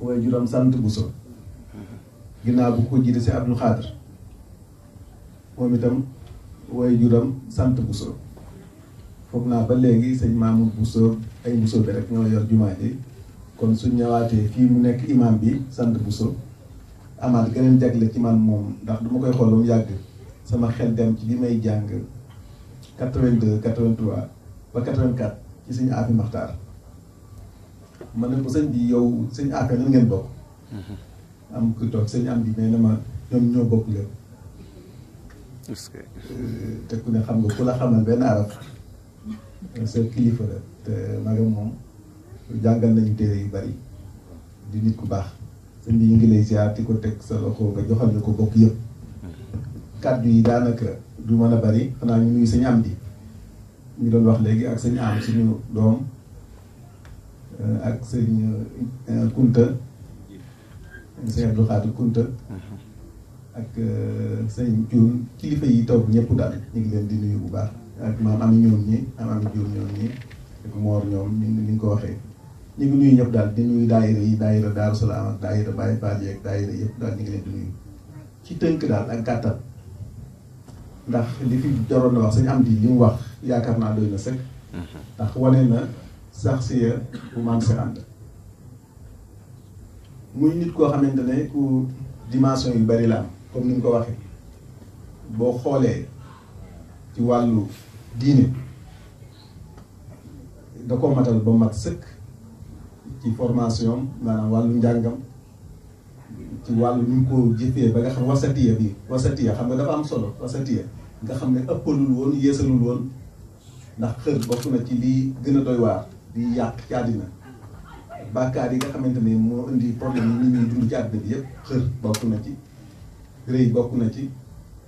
way juram sant Bousso ginnaaw bu ko jiite si Abdou Khadr moom itam way juram sant Bousso foog naa ba léegi sëñ Mamour Bousso ay Bousso bi rek ñoo yor jumaa ji kon suñ ñëwaatee fii mu nekk imam bi sant Bousso amaat geneen jagle ci man moom ndax du ma koy xool ba mu yàgg sama xel dem ci li may jàng 82 83 ba 84 ci sëñ Afi Maxtaar ma ne ko sëñ bi yow sëñ Afi nan ngeen bokk am ku toog sëñ am bi mais na ma ñoom ñoo bokk lépp te ku ne xam nga ku la xamal benn araf sa kilifa la te magam moom jàngal nañu téere yu bari di nit ku baax sëñ bi ñu ngi lay ziar di ko teg sa loxo nga joxal ñu ko bokk yëpp kàddu yi daanaka du mën a bari xanaa ñu nuyu sëñ am bi ñu doon wax léegi ak sëñ am suñu doom ak sëñ Kunta sëñ Abdou Khadr Kunta ak sëñ Cuun kilifa yi toog ñëpp daal ñu ngi leen di nuyu bu baax ak maam ami ñoom ñi am ami Cuun ñoom ñi ak Moor ñoom ni nga ko waxee ñu ngi nuyu ñëpp daal di nuyu daayira yi daayira Daaru Salaam ak daayira Baye Fall yi ak daayira yëpp daal ñu ngi leen di nuyu ci tënk daal ak gàttal ndax li fi jaroon na wax sëñ am di li mu wax yaakaar naa doy na sëkk ndax wane na sax si bu maam si ànd muy nit koo xamante ne ku dimension yu bari la am comme ni nga ko waxee boo xoolee ci wàllu diine da ko matal ba mat sëkk ci formation maanaam wàllu njàngam ci wàllu ñu ko jëfee ba nga xam wasatiya xam nga dafa am solo wasatiya nga xam ne ëppalul woon yeesalul woon ndax xër bokk na ci lii gën a doy waar di yàq ci àddina bàkkaar yi nga xamante ne moo indi problème yi nit ñuy dund ci àddina bi yëpp xër bokk na ci rëy bokk na ci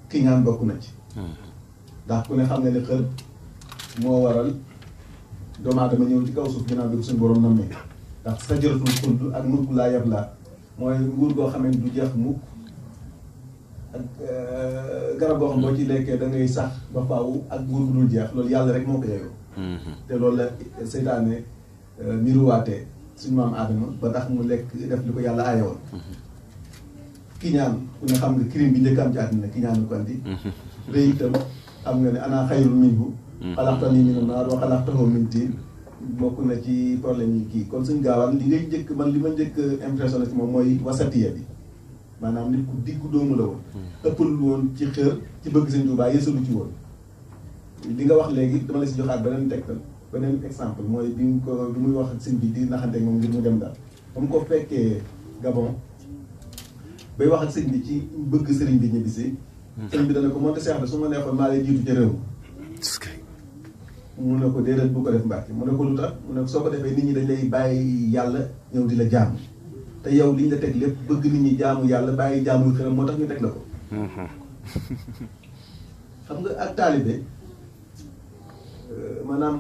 kiñaan bokk na ci ndax ku ne xam nga ne xër moo waral doomu aadama ñëw ci kaw suuf ginnaaw bi ko suñu borom nammee ndax sa jëratul xuld ak mulku laa yablaa mooy nguur goo xam ne du jeex mukk ak garab goo xam boo ci lekkee da ngay sax ba faaw ak nguur gu dul jeex loolu yàlla rek moo ko yeyoo te loolu la seytaane miruwaatee suñu maam aadama ba tax mu lekk def li ko yàlla aayewoon kiñaan ku ne xam nga crime bi njëkk am ci àddina kiñaan ko andi rëy itam xam nga ne ana xayrun minhu xalaqtanii min naar wa xalaqtahu min tiin bokk na ci problème yi kii kon suñ gaawaan li ngay njëkk man li ma njëkk impressionné ci moom mooy wasatiya bi maanaam nit ku diggu doomu la woon ëppal woon ci xër ci bëgg Sëñ Tuubaa yeesalu ci woon li nga wax léegi dama la si joxaat beneen tegtal beneen exemple mooy bi muy wax ak sëñ bi di naxante moom ngir mu dem daal ba mu ko fekkee Gabon bay wax ak sëñ bi ci bëgg sëriñ bi ñibbisi sëñ bi dana ko monte seex de su ma neexoon maa lay jiitu ca réew mu ne ko déedéet bu ko def Mbàkke mu ne ko lu tax mu ne ko soo ko defee nit ñi dañ lay bàyyi yàlla ñëw di la jaamu te yow liñ la teg lépp bëgg nit ñi jaamu yàlla bàyyi jaamu xëram moo tax ñu teg la ko xam nga ak taalibe maanaam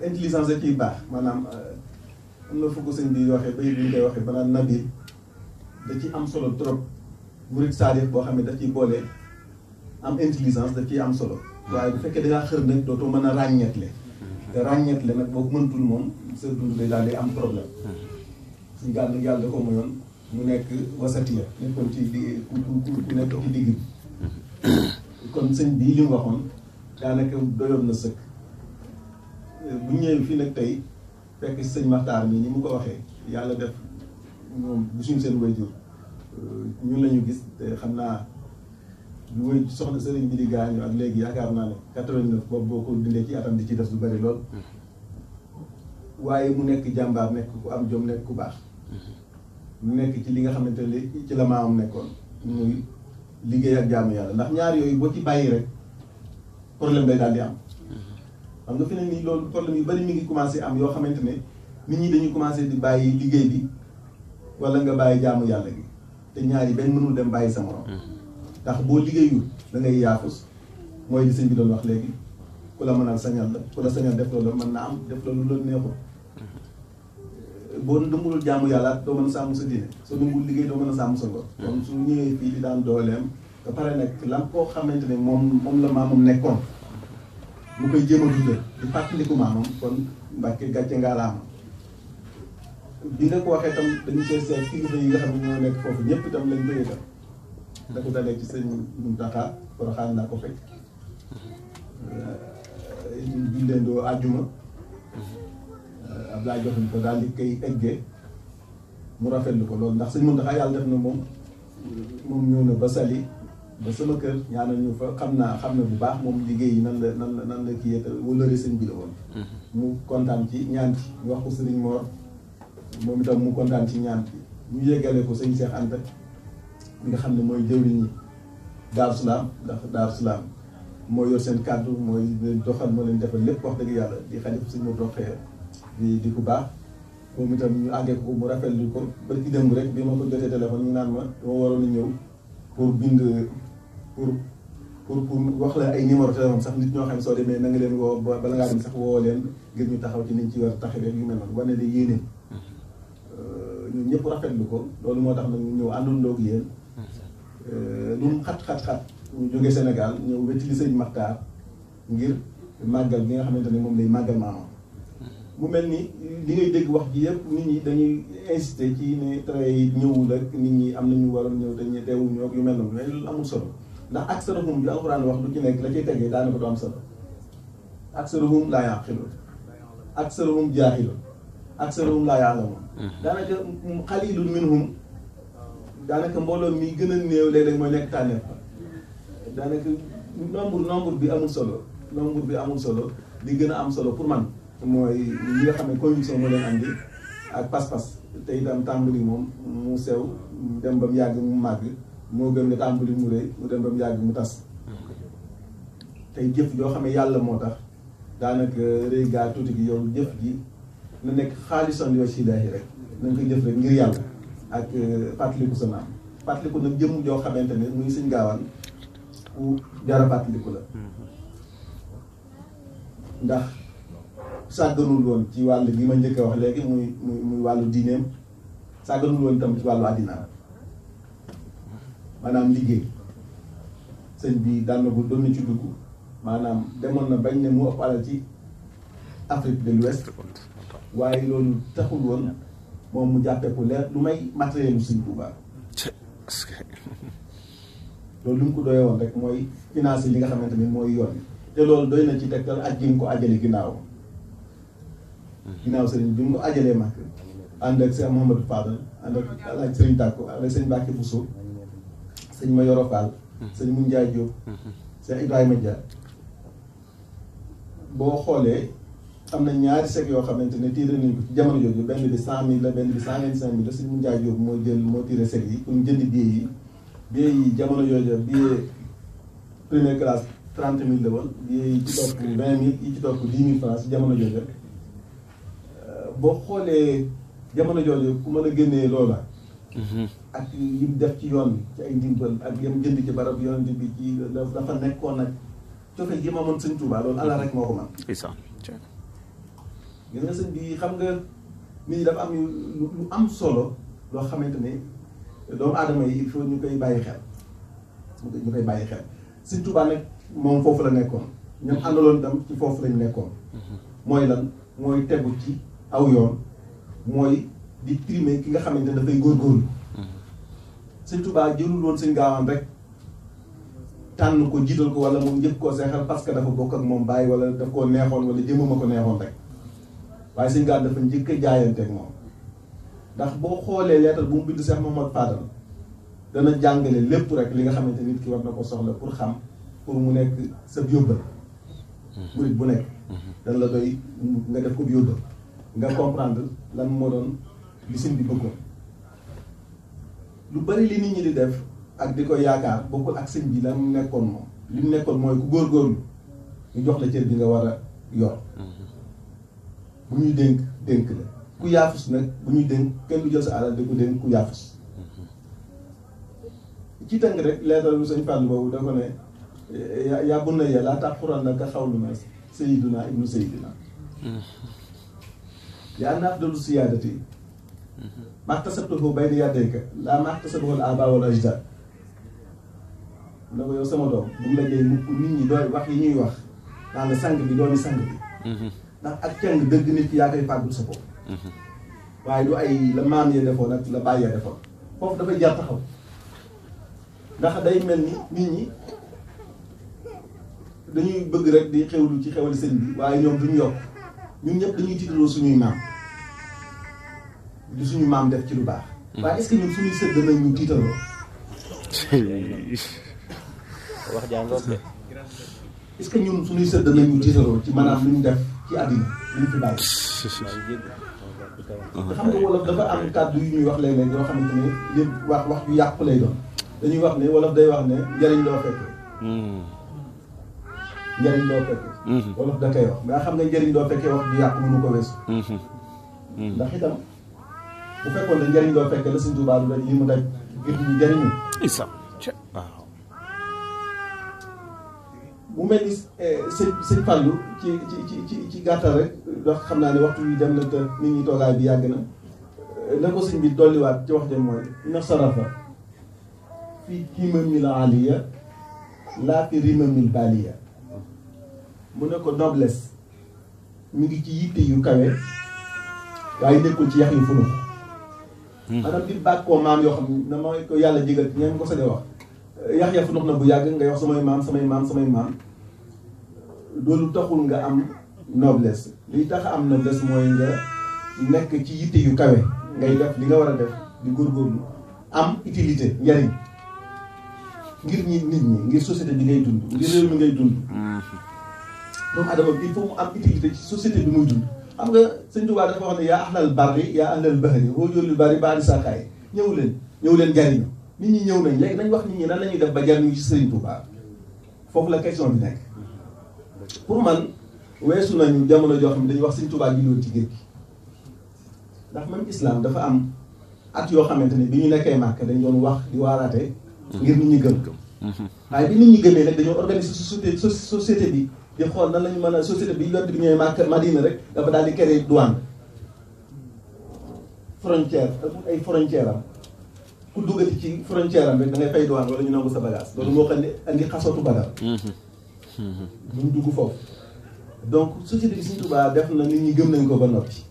intelligence da ciy baax maanaam am na fu ko sëñ bi waxee bay bi ñu koy waxee maanaam nabil da ci am solo trop murid saadix boo xam ne daf ciy boole am intelligence daf ciy am solo waaye bu fekkee da ngaa xër nag dootoo mën a ràññeetle te ràññeetle nag boo ko mëntul moom sa dund day daal di am problème suñ gàll nag yàlla da ko mayoon mu nekk wasatiya nekkoon ci digg ku nekk ci digg bi kon sëñ bii li mu waxoon daanaka doyoon na sëkk bu ñëwee fii nag tey fekk si sëñ Maxtaar mii ni mu ko waxee yàlla def ñoom gisuñu seen waajur ñun la ñu gis te xam naa lu muy soxna sëriñ bi di gaañu ak léegi yaakaar naa ne 89 boobu boo ko dindee ci atam di ci def lu bari lool waaye mu nekk jàmbaar nekk ku am jom nekk ku baax mu nekk ci li nga xamante ne ci la maamam nekkoon muy liggéey ak jaamu yàlla ndax ñaar yooyu boo ci bàyyi rek problème day daal di am xam nga fi ne nii loolu problème yu bari mi ngi commencé am yoo xamante ne nit ñi dañuy commencé di bàyyi liggéey bi wala nga bàyyi jaamu yàlla gi te ñaar yi benn mënul dem bàyyi sa morom ndax boo liggéeyul da ngay yaafus mooy li sëñ bi doon wax léegi ku la mënal sañal la ku la sañal def loolu mën na am def loolu la neexul boo dëmbulul jaamu yàlla doo mën a sàmm sa diine soo dëmbul liggéey doo mën a sàmm sa ngor kon su ñëwee fii di daan dooleem ba pare nag lan koo xamante ne moom la maamam nekkoon mu koy jéem a dundal di fàttaliku maamam kon Mbàkke gàcce ngaalaama bi nga ko waxee tam dañu see seet kilifa yi nga xam ne ñoo nekk foofu ñëpp itam lañ koy itam da ko dalee ci sëñ Mountakha Porokhane naa ko fekk ñu julleendoo àjjuma Abdoulaye jox ko daal di koy eggee mu rafetlu ko loolu ndax sëñ Mountakha yàlla def na moom ñëw na ba Saly ba sama kër ñaanal ñu fa xam na bu baax moom liggéey yi nan la kii yee wëllëre sëñ bi la woon mu kontaan ci ñaan ci ñu wax ko sëriñ Mor moom itam mu kontaan ci ñaan ci ñu yeggale ko sëñ Cheikh Anta nga xam ne mooy jëwriñ ñi Daaru Salaam ndax Daaru Salaam moo yor seen kàddu mooy leen doxal moo leen defal lépp wax dëgg yàlla di xalif sëñ ma doxee di ku baax moom itam ñu àggee ko mu rafetlu ko ba ci démb rek bi ma ko jotee téléphone ñu naan ma dama waroon a ñëw pour bind pour wax la ay numéro téléphone sax nit ñoo xam ne soo demee na nga leen woo bala ngaa dem sax woo leen ngir ñu taxaw ci niñ ci war a taxawee yu mel noonu wane ne yéeneen ñun ñëpp rafetlu ko loolu moo tax nag ñu ñëw àndandoo ak yéen lu mu xat-xat-xat ñu jógee Sénégal ñëw wettili sëñ Maxtaar ngir màggal bi nga xamante ne moom lay màggal maamam mu mel ni li ngay dégg wax ji yëpp nit ñi dañuy insister ci ne train yi ñëwul ak nit ñi am nañu waroon ñëw dañuy teewuñu ak yu mel noonu mais loolu amul solo ndax aksarahum bi alxuraan wax lu ci nekk la cay tegee daanaka du am solo aksarahum laa yaqiluun aksarahum jaahiluun aksarahum laa ya'lamuun daanaka xaliilun minhum daanaka mbooloo mi gën a néew léeg-léeg mooy nekk tànneef daanaka nombre bi amul solo nombre bi amul solo li gën a am solo pour man mooy li nga xam ne conviction moo leen andi ak pas-pas te itam tàmbali moom mu sew dem ba mu yàgg mu màgg moo gën nga tàmbali mu rëy mu dem ba mu yàgg mu tas tey jëf yoo xam ne yàlla moo tax daanaka rëy gaa tuuti gi yow jëf ji na nekk xaalisan yoo si laahi rek na nga koy jëf rek ngir yàlla ak fàttaliku sa maam fàttaliku nag jëm joo xamante ne muy Sëñ Gaawaan ku jara fàttaliku la ndax sàgganul woon ci wàll gi ma njëkk a wax léegi muy wàllu diineem sàgganul woon itam ci wàllu àddinaam maanaam liggéey sëñ bi daan na ko doon na ci dugg maanaam demoon na bañ ne mu ëpp alal ci Afrique de l'Ouest waaye loolu taxul woon moom mu jàppee ko leer lu may matériel lu Sëñ Tuubaa loolu lu mu ko doyee woon rek mooy financer li nga xamante ni mooy yoon te loolu doy na ci tegtal aj gi mu ko ajale ginnaaw sëriñ bi mu ko ajalee mag ànd ak Cheikh Mouhamadou Fadal ànd ak sëriñ Tàkko ànd ak sëñ Mbàkke Bousso sëñ Mayoro Fall sëñ Mun Njaay Jóob Cheikh Ibrahima Dia boo xoolee am na ñaari chèques yoo xamante ne tiré nañ ko ci jamono jooju benn bi 100.000 la benn bi 125.000 la sëñ Mun Njaay Jóob moo tiré chèques yi pour ñu jënd billets yi jamono jooju billet première classe 30.000 la woon billets yi ci topp 20.000 yi ci topp 10.000 francs ci jamono jooju boo xoolee jamono jooju ku mën a génnee loola ak yim def ci yoon bi ci ay ndimbal ak yam jënd ci barab yonent bi ci dafa nekkoon nag cofeel gi ma mën Sëñ Tuubaa loolu Allah rek moo ko man gis nga sëñ bi xam nga nit ñi dafa am lu am solo loo xamante ne doomu aadama yi il faut ñu koy bàyyi xel Sëñ Tuubaa nag moom foofu la nekkoon ñoom àndaloon tam ci foofu lañ nekkoon mooy lan mooy tegu ci aw yoon mooy di trimer ki nga xamante ne dafay góorgóorlu Sëñ Tuubaa jëlul woon Sëñ Gaawaan rek tànn ko jiital ko wala moom njëkk koo seexal parce que dafa bokk ak moom bàyyi wala daf koo neexoon wala jëmmama ko neexoon rek waaye Sëñ Gaawaan dafa njëkk a jaayanteeg moom ndax boo xoolee leetal bu mu bind Cheikh Mouhamadou Fadal dana jàngale lépp rek li nga xamante nit ki war na ko soxla pour xam pour mu nekk sa yóbbal murit bu nekk dana la doy nga def ko yóbbal nga comprendre lan moo doon li sëñ bi bëggoon lu bari li nit ñi di def ak di ko yaakaar bokkul ak sëñ bi la mu nekkoon moom li mu nekkoon mooy ku góorgóorlu ñu jox la cër bi nga war a yor bu ñuy dénk la ku yaafus nag bu ñuy dénk kenn du jël sa alal di ko dénk ku yaafus ci tënk rek leetal lu sëñ Fallou boobu da ko ne yaa bunayya laa taxurannaka xawluna sayyiduna ibnu sayyidina yaa na afdalu siyaadati maxtasabtuhu bayna yadayka laa maxtasabahu al abaa wal ajdad na ko yow sama doom bu mu la jëy mukk nit ñi dooy wax yi ñuy wax naan la sang bi doomi sang bi ndax ak càng dëgg nit ki yaa koy fàggul sa bopp waaye du ay la maam ya defoon ak la bàyyi ya defoon foofu dafay jar taxaw ndax day mel ni nit ñi dañuy bëgg rek di xewlu ci xewali sëñ bi waaye ñoom duñu yokk ñun ñëpp dañuy tiitaloo suñuy maam di suñu maam def ci lu baax waaye est-ce que ñun suñuy sët danañ ñu tiitaloo wax jàngoog de. est-ce que ñun suñuy sët danañ ñu tiitaloo ci maanaam lu ñu def ci àddina lu ñu fi bàyyi xam nga wolof dafa am kàddu yu ñuy wax léeg-léeg yoo xamante ne yëpp wax yu yàqu lay doon dañuy wax ne wolof day wax ne njariñ loo fekkee njariñ loo fekkee wolof da koy wax nga xam nga njariñ loo fekkee wax ju yàqu mënu ko weesu ndax itam bu fekkoon ne njariñ loo fekkee la Sëñ Tuubaa du daj li mu daj ngir ñu jariñu waaw. mu mel ni sëñ Fallou ci gàttal rek ndax xam naa ne waxtu wi dem na te nit ñi toogaay bi yàgg na la ko sëñ bi dolliwaat ci wax jëm mooy na sarafa fii kimamil aliya laa fi rimamil baliya mu ne ko noblesse mi ngi ci yitte yu kawe waaye nekkul ci yax yu funu maanaam di bàkkoo maam yoo xam ne na ma ko yàlla jégal ci ñeen ko sañ a wax yax ya funux na bu yàgg ngay wax samay maam loolu taxul nga am noblesse liy tax a am noblesse mooy nga nekk ci yitte yu kawe ngay def li nga war a def di góorgóorlu am utilité njariñ ngir nit ñi ngir société bi ngay dund ngir réew mi ngay dund doomu adama il faut mu am utilité ci société bi muy dund xam nga Sëñ Tuubaa dafa wax ne yaa ahlal barri yaa ahlal bahri boo jëlul bari baadi saakaay ñëw leen jariñu nit ñi ñëw nañ léegi nañ wax nit ñi nan la ñuy def ba jariñu ci Sëriñ Tuubaa foofu la question bi nekk pour man weesu nañu jamono joo xam ne dañuy wax Sëñ Tuubaa gi loolu ci géej gi ndax même islam dafa am at yoo xamante ne bi ñu nekkee Màkka dañ doon wax di waaraate ngir nit ñi gëm waaye bi nit ñi gëmee nag dañoo organiser société bi di xool nan lañu mën a société bi yont bi ñëwee Màkka Madina rek dafa daal di créer douane frontière ay frontière am ku duggati ci frontière am rek da ngay fay douane wala ñu nangu sa bagage loolu moo xam ne andi xasootu Badar buñ dugg foofu donc société bi Sëñ Tuubaa def na nit ñi gëm nañ ko ba noppi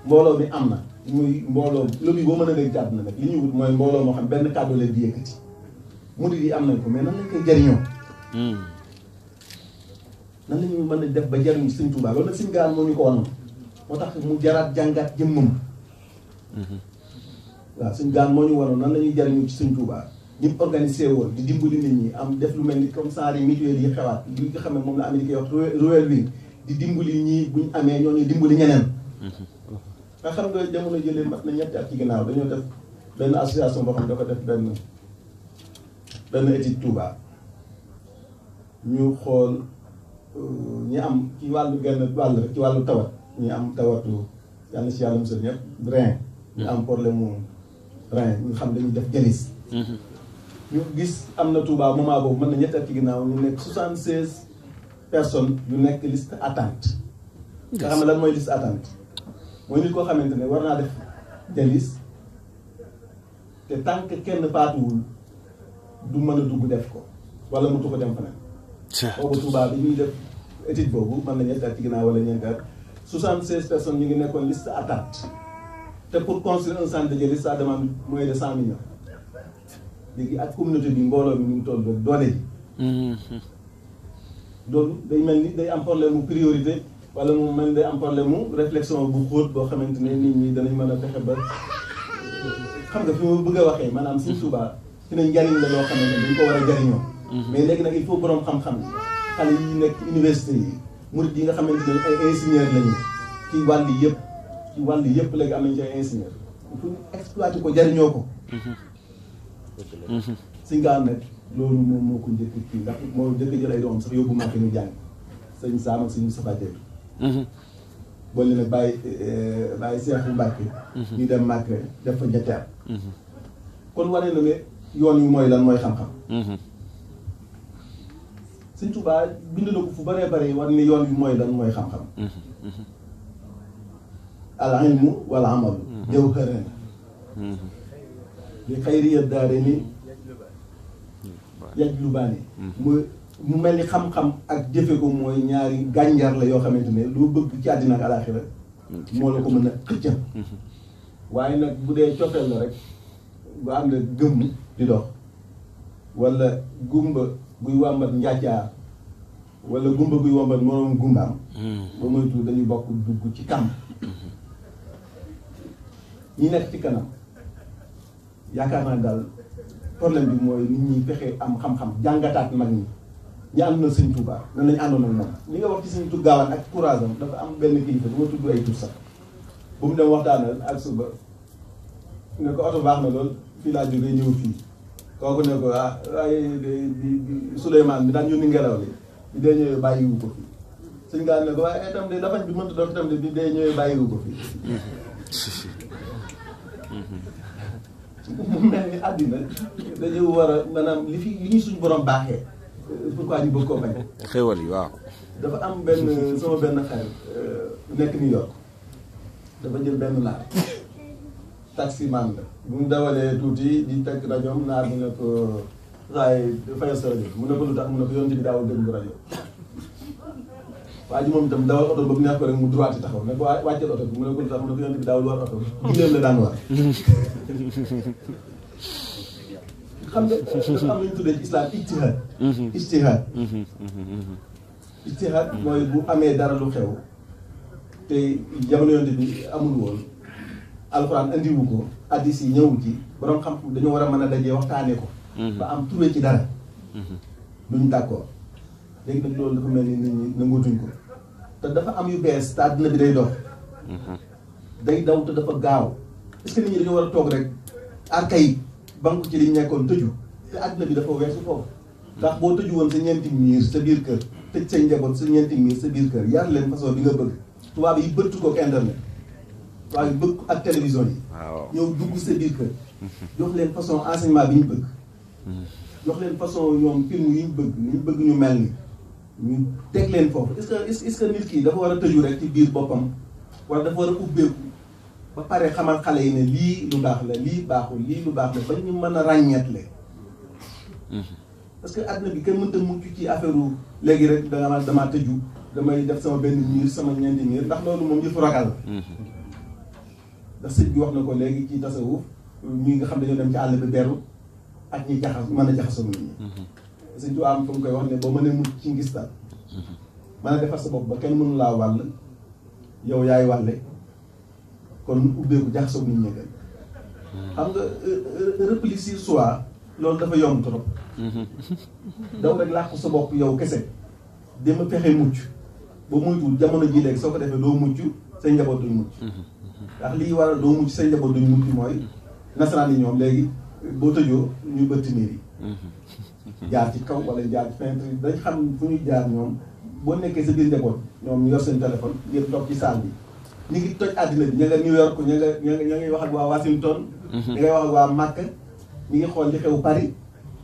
mbooloo mi am na muy mbooloo lobby boo mën a dégg ci àdduna nag li ñuy wut mooy mbooloo moo xam benn kàddu leen di yëkkati murid yi am nañ ko mais nan lañ koy jariñoo nan lañu mën a def ba jariñu Sëñ Tuubaa loolu nag Sëñ Gaawaan moo ñu ko wanoon moo tax mu jaraat jàngaat jëmmam waaw Sëñ Gaawaan moo ñu wanoon nan la ñuy jariñu ci Sëñ Tuubaa ñi organisé woon di dimbali nit ñi am def lu mel ni comme ça mutuelle yi xewaat li nga xam ne moom la Amérique wax Royal Wing di dimbali ñi buñ amee ñooñu dimbali ñeneen nga xam nga jamono jëlee mat na ñetti at ci ginnaaw dañoo def benn association boo xam ne dafa def benn étude Touba ñu xool ñi am ci wàllu genn wàll rek ci wàllu tawat ñi am tawatu yàlla si yàlla musal ñëpp rein ñu am problème mu rein ñu xam dañuy def jalis ñu gis am na Touba moment boobu mën na ñetti at ci ginnaaw ñu nekk 76 personnes yu nekk liste attente nga xam ne lan mooy liste attente mooy nit koo xamante ne war naa def jalis te tant que kenn faatuwul du mën a dugg def ko wala mu tu ko dem feneen boobu Touba bi ñuy def étude boobu mën na ñetti at ci ginnaaw wala ñeenti at 76 personnes ñu ngi nekkoon liste attente te pour construire un centre de dialyse ça demande moins de 100 millions léegi ak communauté bi mbooloo bi ñu ngi toll doole ji loolu day mel ni day am problème mu priorité wala mu mel ni day am problème mu réflexion bu xóot boo xamante ne nit ñi danañ mën a fexe ba xam nga fi ma bëgg a waxee maanaam Sëñ Tuubaa fi nañ njariñ la loo xamante ne dañ ko war a jariñoo mais léegi nag il faut borom xam-xam yi xale yi nekk université yi murid yi nga xamante ne ay ingénieur lañu ci wàll yëpp léegi am nañ ci ay ingénieur il faut ñu exploiter ko jariñoo ko Sëñ Gaawaan nag loolu moom moo ko njëkk kii ndax moo njëkk jël ay doom sax yóbbu Màkka ñu jàng sëñ Saam ak sëñ Moustapha Dieng boole nag bàyyi Seexu Mbàkke ñu dem Màkka def fa ñetti at kon wane na ne yoon wi mooy lan mooy xam-xam Sëñ Tuubaa bind na ko fu baree bare war ne yoon wi mooy lan mooy xam-xam al ilmu wal amalu jawharan li xayri daare ni yajlubaani mu mel ni xam-xam ak jëfe ko mooy ñaari gànjar la yoo xamante ne loo bëgg ci àddina ak alaaxira moo la ko mën a xëccal waaye nag bu dee cofeel la rek bu ànd ak gëmm di dox wala gumba buy wàmbat njàccaar wala gumba buy wàmbat moroom gumbaam ba moytu dañuy bokk dugg ci kam ñi nekk ci kanam yaakaar naa daal problème bi mooy nit ñi fexe am xam-xam jàngataat mag ñi ñi ànd na sëñ Touba nan lañu àndoon ak moom li nga wax ci sëñ Gaawaan ak courage am dafa am benn kilifa du ma tudd ay tur sax bu mu dem waxtaanal ak suba ne ko oto baax na lool fii laa jógee ñëw fii kooku ne ko ah waaye di Souleymane bi daan yónni ngelaw li bi dee ñëwee bàyyiwu ko fii sëñ Gaawaan ne ko waaye itam de dafañ bi mënta doon itam de bi dee ñëwee bàyyiwu ko fii mu mel ni àddina dañu war a maanaam li ñu suñu borom baaxee pourquoi ñu bëgg koo bañ. xéwal yi waaw. dafa am benn sama benn xarit nekk New York dafa jël benn naar taximan la bu mu dawalee tuuti di teg rajo naar bi ne ko waaye fayal sa rajo mu ne ko lu tax mu ne ko yoon bi daawul déglu rajo waa ji moom itam dawal oto ba mu neex ko rek mu droit taxaw ne ko wàcceel oto bi mu ne ko lu tax mu ne ko yoon bi daawul war oto gileem la daan war xam nga dafa am lu ñu tuddee ci islam ijtihaad ijtihaad mooy bu amee dara lu xew te jamono yonte bi amul woon alxuraan andiwu ko hadiis yi ñëwu ci borom xam dañoo war a mën a dajee waxtaanee ko ba am trouvé ci dara duñ d'accord léegi nag loolu dafa mel ni nit ñi nangutuñ ko te dafa am yu bees te àddina bi day dox day daw te dafa gaaw est-ce que nit ñi dañoo war a toog rek archaïque banque ci liñ nekkoon tëju te àddina bi dafa weesu foofu ndax boo tëju woon sa ñeenti miir sa biir kër tëj say njaboot sa ñeenti miir sa biir kër yar leen façon bi nga bëgg tubaab yi bëttu ko ak internet tubaab yi bëgg ak télévision yi ñëw dugg sa biir kër jox leen façon enseignement bi ñu bëgg jox leen façon ñoom film yi ñu bëgg ñu bëgg ñu mel ni ñu teg leen foofu est-ce que nit ki dafa war a tëju rek ci biir boppam wala dafa war a ubbeeku ba pare xamal xale yi ne lii lu baax la lii baaxul lii lu baax la ba ñu mën a ràññeetle parce que àdduna bi kenn mënta mucc ci affaire léegi rek damaa tëju damay def sama benn miir sama ñeenti miir ndax loolu moom yëfu ragal la ndax sëñ bi wax na ko léegi ci tasawuf ñi nga xam dañoo dem ci àll bi beru ak ñi jaxas mën a jaxasoo nit ñi sëñ bi am fu mu koy wax ne boo mënee mucc ci ngistal mën a defar sa bopp ba kenn mënu laa wàll yow yaay wàlle kon ubbeeku jaxasoo nit ñi gën xam nga repli sur soi loolu dafa yomb trop daw rek làqu sa bopp yow kese dama fexe mucc ba muytuwul jamono ji léegi soo ko defee doo mucc say njaboot duñ mucc ndax lii waral doo mucc say njaboot duñ mucc mooy nasaraan yi ñoom léegi boo tëjoo ñu bëtt miir yi jaar ci kaw wala jaar ci fenêtre yi dañ xam fu ñuy jaar ñoom boo nekkee sa biir njaboot ñoom ñu yor seen téléphone ngeen toog ci salle bi ñu ngi toj àddina bi ña nga New York ña ngi wax ak waa Washington ña ngay wax ak waa Makka ñi ngi xool li xew Paris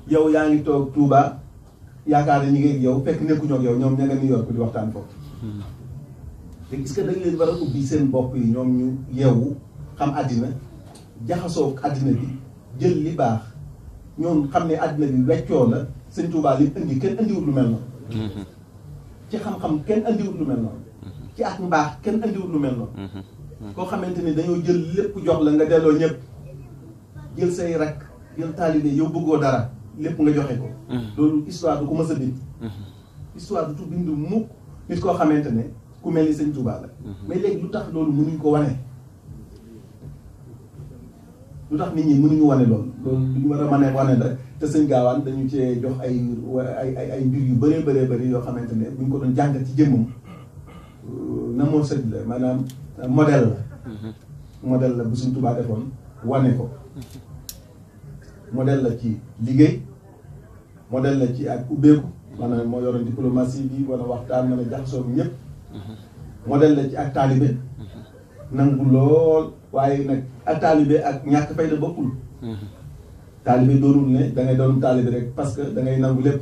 yow yaa ngi toog Touba yaakaar ne ñi ngi yow fekk nekkuñoo ak yow ñoom ña nga New York di waxtaan foofu te est-ce que dañ leen war a ubbi seen bopp yi ñoom ñu yeewu xam àddina jaxasoo àddina bi jël li baax ñoom xam ne àddina bi weccoo la sëñ Touba li indi kenn indiwut lu mel noonu ci xam-xam kenn indiwut lu mel noonu ci ak mbaax kenn indiwut lu mel noonu koo xamante ni dañoo jël lépp jox la nga delloo ñëpp jël say rak jël taalibe yow bëggoo dara lépp nga joxe ko loolu histoire du ko mës a bind histoire du tu bind mukk nit koo xamante ne ku mel ni sëñ Touba la mais léegi lu tax loolu mënuñ ko wane lu tax nit ñi mënuñu wane loolu lu ñu war a mën a wane la te sëñ Gaawaan dañu cee jox ay mbir yu bëree bëri yoo xamante ne buñ ko doon jàngat ci jëmmam na moo sëñ la maanaam modèle la bu sëñ Touba defoon wane ko modèle la ci liggéey modèle la ci ak ubbeeku maanaam moo yoroon diplomatie bi wala waxtaan mën a jaxasoo ñëpp modèle la ci ak taalibe nangu lool waaye nag ak taalibe ak ñàkk fayda bokkul taalibe doonul ne da ngay doon taalibe rek parce que da ngay nangu lépp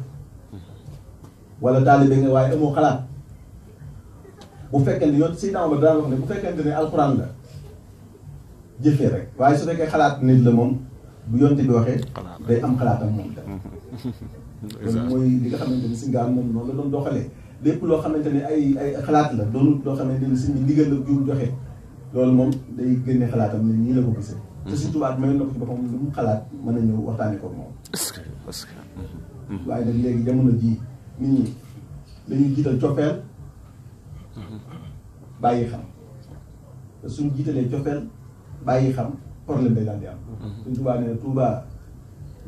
wala taalibe nga waaye amoo xalaat bu fekkente yoon si dama ba daan wax ne bu fekkente ne alxuraan la jëfee rek waaye su fekkee xalaat nit la moom bu yonte bi waxee day am xalaatam moom tam loolu mooy li nga xamante ni si ngaan moom noonu la doon doxalee lépp loo xamante ne ay xalaat la doonul loo xamante ni si ndigal la jur joxe loolu moom day génne xalaatam ne nii la ko gisee. te Sëñ Tuubaa may na ko ci boppam lu mu xalaat mën a ñëw waxtaanee ko moom. waaye nag léegi jamono jii nit ñi dañuy jiital cofeel bàyyi xam te suñ jiitalee cofeel bàyyi xam problème day daal di am. Sëñ Tuubaa nee na Tuubaa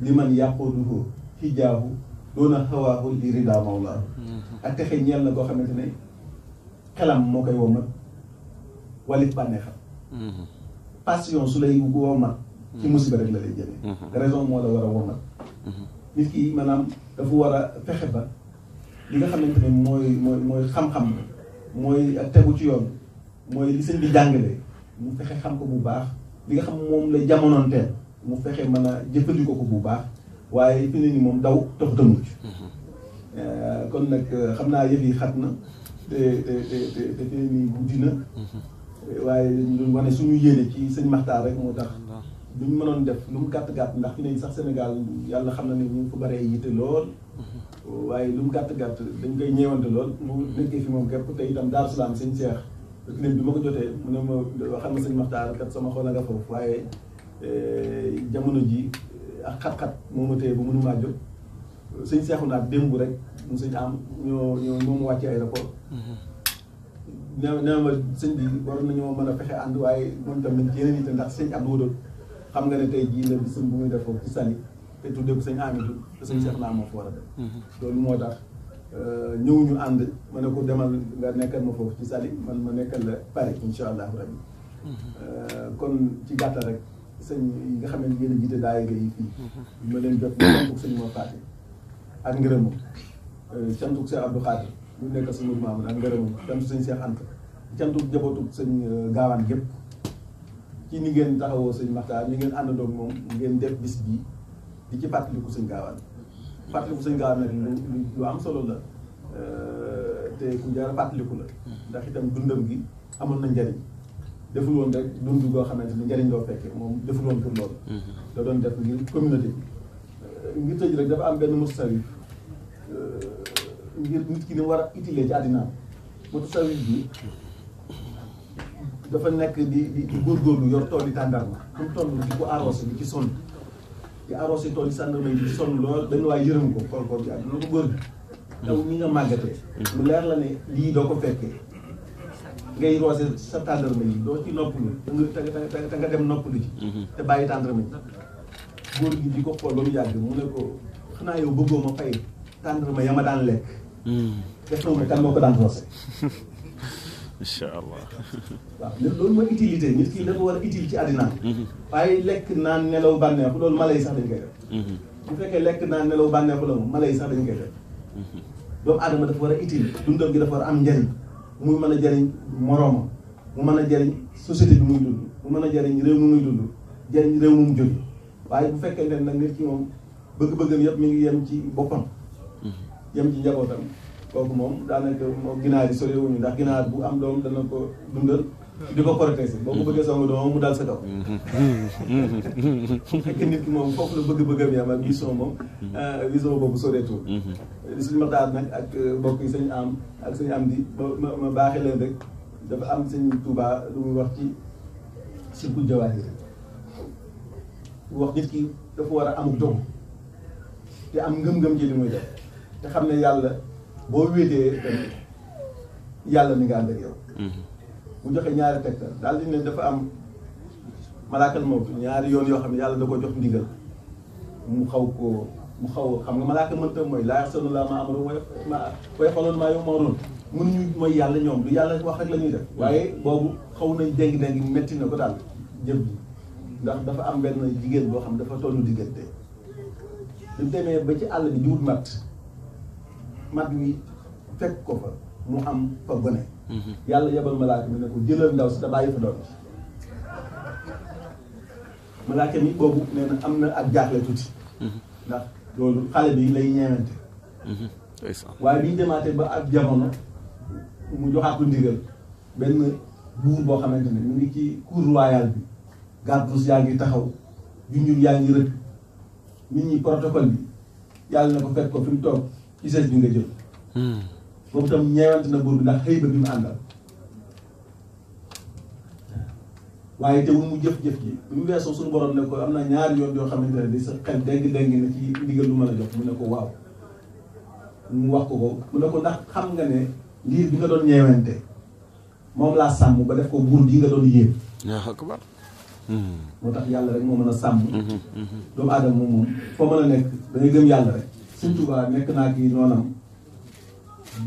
li man yàqooduhu xijaahu doona xawaahu di rida mawlaa ak texe ñeel na koo xamante ne xelam moo koy womat walit bànneexam passion su lay womat ci musiba rek la lay jëmee raison moo la war a womat nit ki maanaam dafa war a fexe ba li nga xamante ne mooy xam-xam mooy ak tegu ci yoon mooy li sëñ bi jàngale mu fexe xam ko bu baax li nga xam moom la jamonoonteel mu fexe mën a jëfandikoo ko bu baax waaye fi ne ni moom daw taxut a mucc kon nag xam naa yëf yi xat na te fi ne nii guddi na waaye ñu wane suñu yéene ci sëñ Maxtaar rek moo tax duñ mënoon def lu mu gàtt-gàtt ndax fi ne sax Sénégal yàlla xam na ne ñu fa baree yitte lool waaye lu mu gàtt-gàtt dañ koy ñeewante lool mu nekkee fi moom képp te itam Daaru Salaam sëñ Seex léegi bi ma ko jotee mu ne ma waxal ma sëñ Maxtaar kat sama xol a nga foofu waaye jamono ji ak xat-xat moo ma téye ba mënumaa jóg sëñ Seexu naat démb rek mu sëñ am ñoo mu wàcce aéroport nee ma sëñ bi war nañoo mën a fexe ànd waaye moom tamit yeneen itam ndax sëñ Abdou Wadoon xam nga ne tey jii la bisam bu muy def foofu ci Saly te tuddee ko sëñ Amidou te sëñ Seex naa moo fa war a def loolu moo tax ñëw ñu ànd ma ne ko demal nga nekkal ma foofu ci Saly man ma nekkal la Paris insha allahu rabbi kon ci gàttal rek sëñ yi nga xam ne yéen a jiite daayira yi fii ma leen jot cantuk sëñ Mor Faty ak ngërëmam cantuk sëñ Abdou Khadir bu nekk sëñ Mourou Mamoun ak ngërëmam cantuk sëñ Cheikh Anta cantuk jabootuk sëñ Gaawaan gépp ci ni ngeen taxawoo sëñ Maxtaar ni ngeen àndandoo moom ngeen def bis bii di ci fàttaliku sëñ Gaawaan fàttaliku sëñ Gaawaan nag lu am solo la te ku jar a fàttaliku la ndax itam dundam gi amoon na njariñ deful woon rek dund goo xamante ni njariñ loo fekkee moom deful woon pour loolu da doon def ngir communauté bi ngir tëj rek dafa am benn mustarif ngir nit ki ni war a utiliser ci àddinaam mustarif bi dafa nekk di góorgóorlu yor tool yi tàndarma fu mu toll di ko arrosé di ci sonn di arrosé tool yi tàndarma yi di ci sonn lool dañu waay yërëm ko xool ko bi ak loolu ko góor gi taw ñi nga màggatee mu leer la ne lii doo ko fekkee ngay roose sa tàndarma yi doo ci noppalu te nga dem noppalu ci te bàyyi tàndarma yi góor gi di ko xool ba mu yàgg mu ne ko xanaa yow bëggoo ma fay tàndarma ya ma daan lekk def na ma kan moo ko daan roose incha allah waaw loolu mooy utilité nit ki dafa war a utile ci àddinaam waaye lekk naan nelaw bànneexu loolu mala yi sax dañ koy def bu fekkee lekk naan nelaw bànneexu la moom mala yi sax dañ koy def doomu aadama dafa war a utile dundam gi dafa war a am njariñ muy mën a jariñ moroomam mu mën a jariñ société bi muy dund mu mën a jariñ réew mi muy dund jariñ réew mu jóge waaye bu fekkee ne nag nit ki moom bëgg-bëggam yëpp mi ngi yem ci boppam yem ci njabootam kooku moom daanaka moom ginaar yi sore wuñu ndax ginaar bu am doom dana ko dundal di ko protéger boo ko bëggee song doomam mu dal sa kaw bu fekkee nit ki moom foofu la bëgg-bëggam yam ak vision moom vision boobu soreetul suñu Maxtaar nag ak mbokk yi sëñ am ak sëñ am di ma baaxee leen rek dafa am sëñ Touba lu muy wax ci Sirkul Jawaahir wax nit ki dafa war a amuk doom te am ngëm-ngëm ci li muy def te xam ne yàlla boo wéetee tamit yàlla mi nga ànd ak yow mu joxe ñaari tegtal daal di ne dafa am malaakal mawt ñaari yoon yoo xam ne yàlla da ko jox ndigal mu xaw xam nga malaaka mënta mooy laa yaxsanu laa maa amara way xoloon maa yow maroon mënuñu mooy yàlla ñoom lu yàlla wax rek la ñuy def waaye boobu xaw nañ déngi metti na ko daal jëf ji ndax dafa am benn jigéen boo xam dafa tollu diggante ñu demee ba ci àll bi di wut mat wi fekk ko fa mu am fa gone yàlla yebal malaaka mi ne ko jëlal ndaw si te bàyyi fa doom ci malaaka mi boobu nee na am na ak jaaxle tuuti ndax loolu xale bi lay ñeewante waaye bi ñu demaatee ba ak jamono mu joxaat ko ndigal benn buur boo xamante ne mu ngi ci cour royale bi garde yaa ngi taxaw junjur yaa ngi rëkk nit ñi protocole bi yàlla na ko fekk ko fi mu toog ci sees bi nga jël boobu tam ñeewante na buur bi ndax xëy ba bi mu àndal waaye teewul mu jëf-jëf ji bu mu weesoo suñu borom ne ko am na ñaari yoon yoo xamante ne di sa xel dégg-dégg na ci ndigal lu mën a jox mu ne ko waaw mu wax ko mu ne ko ndax xam nga ne liir bi nga doon ñeewante moom laa sàmm ba def ko buur bi nga doon yéem. Allahu akbar. moo tax yàlla rek moo mën a sàmm. doomu aadama moom foo mën a nekk da ngay gëm yàlla rek. Sëñ Tuubaa nekk naa kii noonam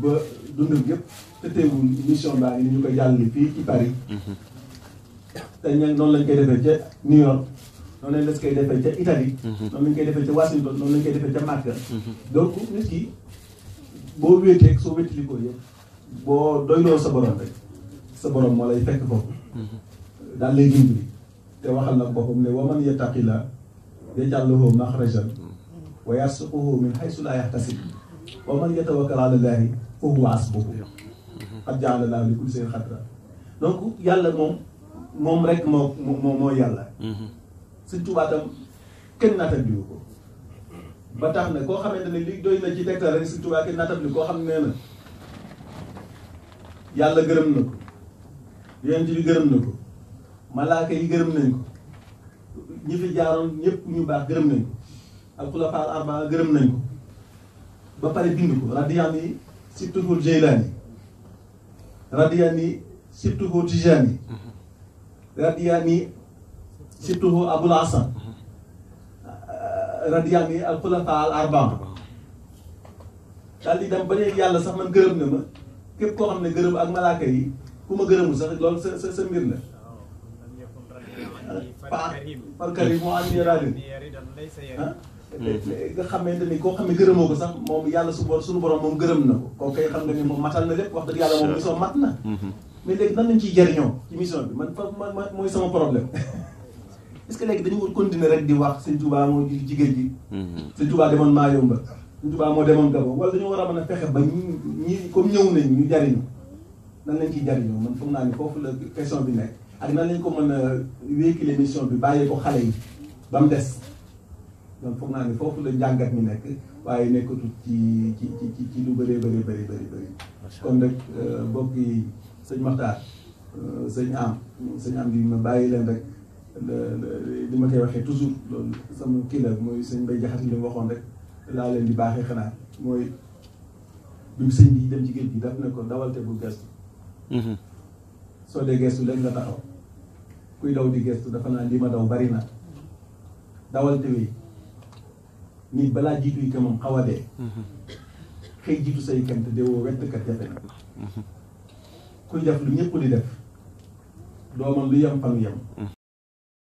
ba dundam yëpp te teewul mission baa ngi ñu ko jàllale fii ci Paris. te noonu lañ koy defee ca New York noonu lañ koy defee ca Italie. noonu lañ koy defee ca Washington noonu lañ koy defee ca Makka. donc nit ki boo wéeteeg soo wéttilikoo yëpp boo doyloo sa borom rek sa borom moo lay fekk foofu. daal lay dimbali te waxal nag boppam ne wa man yattaqillah yaj'al lahu makhrajan wa yarzuqhu min haythu la yahtasib wa man yatawakkal ala llahi fa huwa hasbuhu qad ja'ala llaahu li kulli shay'in qadra. donc yàlla moom rek moo yàlla. Sëñ Tuubaa tam kenn naatabliwu ko ba tax na koo xamante ne li doy na ci tegtal rek Sëñ Tuubaa kenn naatabliwu koo xam ne nee na yàlla gërëm na ko yonent bi gërëm na ko malaaka yi gërëm nañ ko ñi fi jaaroon ñëpp ñu baax gërëm nañ ko al-xulafaa al-arbaa gërëm nañ ko ba pare bind ko radiyani sibtuhu Jeylaani radiyani sibtuhu Tijaani radiyani sibtuhu Abul Hasan radiyani al-xulafaa al-arbaa daal di dem ba léegi yàlla sax man gërëm na ma képp koo xam ne gërëm ak malaaka yi ku ma gërëmul sax loolu sa mbir la. par karim moo am yaraale nga xamante ni koo xam ne gërëmoo ko sax moom yàlla suñu borom moom gërëm na ko kooku kay xam nga ni moom matal na lépp wax dëgg yàlla moom mission mat na. mais léegi nan lañ ciy jariñoo ci mission bi man mooy sama problème. est-ce que léegi dañu war continuer rek di wax Sëñ Tuubaa moo ji jigéen ji. Sëñ Tuubaa demoon Mayumba Sëñ Tuubaa moo demoon Gabon wala dañoo war a mën a fexe ba ñi comme ñëw nañ ñu jariñu nan lañ ciy jariñoo man foog naa ni foofu la question bi nekk ak nan lañ ko mën a véhiculer mission bi bàyyee ko xale yi ba mu des donc foog naa ni foofu la njàngat mi nekk waaye nekkatul ci lu bëree bëri kon rek mbokk yi sëñ Maxtaar sëñ am bi ma bàyyi leen rek li ma koy waxee toujours loolu sama kii la mooy sëñ Mbay Jaxate li mu waxoon rek laa leen di baaxee xanaa mooy bi sëñ bi dem ci géej gi daf ne ko dawalte bu gestu soo dee gestu léegi nga taxaw kuy daw di gestu dafa naan li ma daw bari na dawalte wi nit balaa jiitu yi que moom xaw a dee xëy jiitu say kent deewoo wettkat jafe na kuy def lu ñëpp di def doo man lu yem fa nu yem